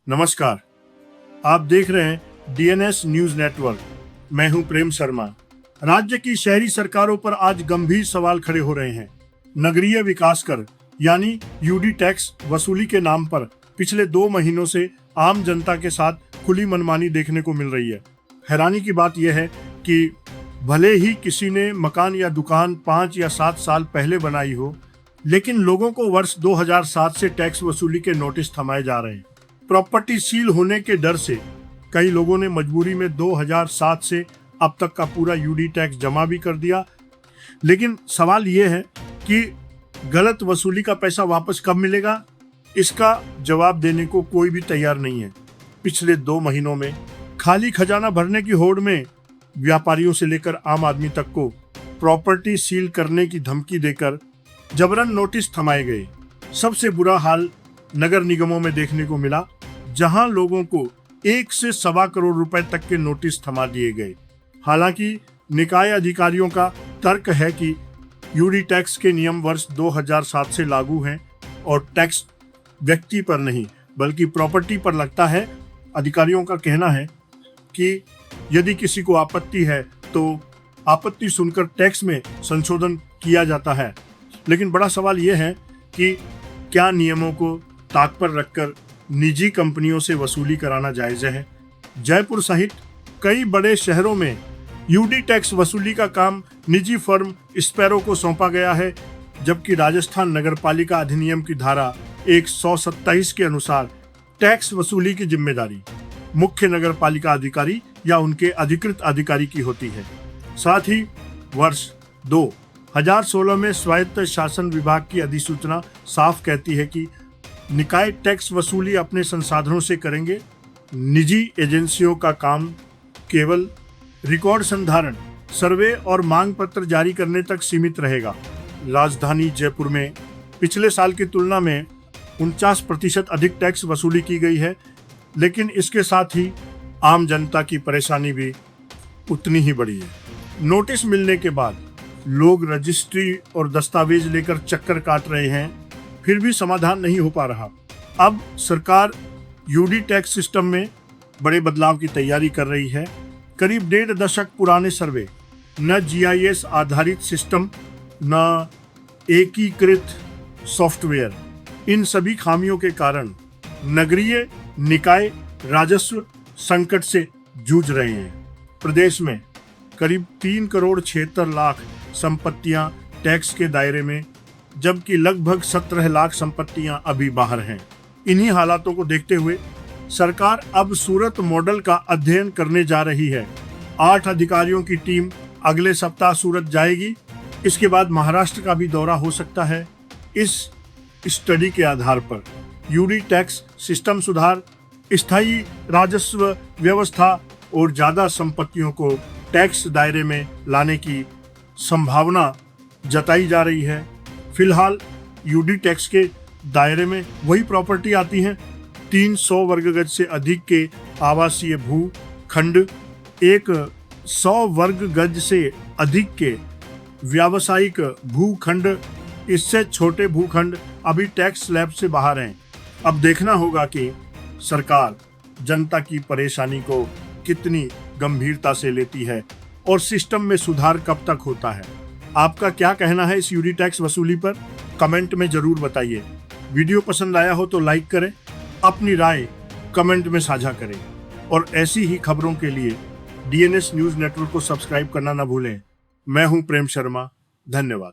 नमस्कार, आप देख रहे हैं डीएनएस न्यूज नेटवर्क। मैं हूं प्रेम शर्मा। राज्य की शहरी सरकारों पर आज गंभीर सवाल खड़े हो रहे हैं। नगरीय विकास कर यानी यूडी टैक्स वसूली के नाम पर पिछले 2 महीनों से आम जनता के साथ खुली मनमानी देखने को मिल रही है। हैरानी की बात यह है कि भले ही किसी ने मकान या दुकान 5 या 7 साल पहले बनाई हो, लेकिन लोगों को वर्ष 2007 से टैक्स वसूली के नोटिस थमाए जा रहे हैं। प्रॉपर्टी सील होने के डर से कई लोगों ने मजबूरी में 2007 से अब तक का पूरा यूडी टैक्स जमा भी कर दिया। लेकिन सवाल ये है कि गलत वसूली का पैसा वापस कब मिलेगा, इसका जवाब देने को कोई भी तैयार नहीं है। पिछले 2 महीनों में खाली खजाना भरने की होड़ में व्यापारियों से लेकर आम आदमी तक को प्रॉपर्टी सील करने की धमकी देकर जबरन नोटिस थमाए गए। सबसे बुरा हाल नगर निगमों में देखने को मिला, जहां लोगों को 1 से 1.25 करोड़ रुपए तक के नोटिस थमा दिए गए। हालांकि निकाय अधिकारियों का तर्क है कि यूडी टैक्स के नियम वर्ष 2007 से लागू हैं और टैक्स व्यक्ति पर नहीं बल्कि प्रॉपर्टी पर लगता है। अधिकारियों का कहना है कि यदि किसी को आपत्ति है तो आपत्ति सुनकर टैक्स में संशोधन किया जाता है। लेकिन बड़ा सवाल यह है कि क्या नियमों को ताक पर रखकर निजी कंपनियों से वसूली कराना जायज़ है? जयपुर सहित कई बड़े शहरों में यूडी टैक्स वसूली का काम निजी फर्म स्पैरो को सौंपा गया है, जबकि राजस्थान नगरपालिका अधिनियम की धारा 127 के अनुसार टैक्स वसूली की जिम्मेदारी मुख्य नगरपालिका अधिकारी या उनके अधिकृत अधिकारी की होती है। साथ ही वर्ष 2016 में स्वायत्त शासन विभाग की अधिसूचना साफ कहती है कि निकाय टैक्स वसूली अपने संसाधनों से करेंगे। निजी एजेंसियों का काम केवल रिकॉर्ड संधारण, सर्वे और मांग पत्र जारी करने तक सीमित रहेगा। राजधानी जयपुर में पिछले साल की तुलना में 49% अधिक टैक्स वसूली की गई है, लेकिन इसके साथ ही आम जनता की परेशानी भी उतनी ही बड़ी है। नोटिस मिलने के बाद लोग रजिस्ट्री और दस्तावेज लेकर चक्कर काट रहे हैं, फिर भी समाधान नहीं हो पा रहा। अब सरकार यूडी टैक्स सिस्टम में बड़े बदलाव की तैयारी कर रही है। करीब 1.5 दशक पुराने सर्वे, न जीआईएस आधारित सिस्टम, न एकीकृत सॉफ्टवेयर, इन सभी खामियों के कारण नगरीय निकाय राजस्व संकट से जूझ रहे हैं। प्रदेश में करीब 3 करोड़ 76 लाख संपत्तियां टैक्स के दायरे में, जबकि लगभग 17 लाख संपत्तियां अभी बाहर हैं। इन्हीं हालातों को देखते हुए सरकार अब सूरत मॉडल का अध्ययन करने जा रही है। 8 अधिकारियों की टीम अगले सप्ताह सूरत जाएगी। इसके बाद महाराष्ट्र का भी दौरा हो सकता है। इस स्टडी के आधार पर यूडी टैक्स सिस्टम सुधार, स्थायी राजस्व व्यवस्था और ज्यादा संपत्तियों को टैक्स दायरे में लाने की संभावना जताई जा रही है। फिलहाल यूडी टैक्स के दायरे में वही प्रॉपर्टी आती हैं 300 वर्ग गज से अधिक के आवासीय भूखंड, 100 वर्ग गज से अधिक के व्यावसायिक भूखंड। इससे छोटे भूखंड अभी टैक्स स्लैब से बाहर हैं। अब देखना होगा कि सरकार जनता की परेशानी को कितनी गंभीरता से लेती है और सिस्टम में सुधार कब तक होता है। आपका क्या कहना है इस यूडी टैक्स वसूली पर? कमेंट में जरूर बताइए। वीडियो पसंद आया हो तो लाइक करें, अपनी राय कमेंट में साझा करें और ऐसी ही खबरों के लिए डीएनएस न्यूज नेटवर्क को सब्सक्राइब करना न भूलें। मैं हूं प्रेम शर्मा। धन्यवाद।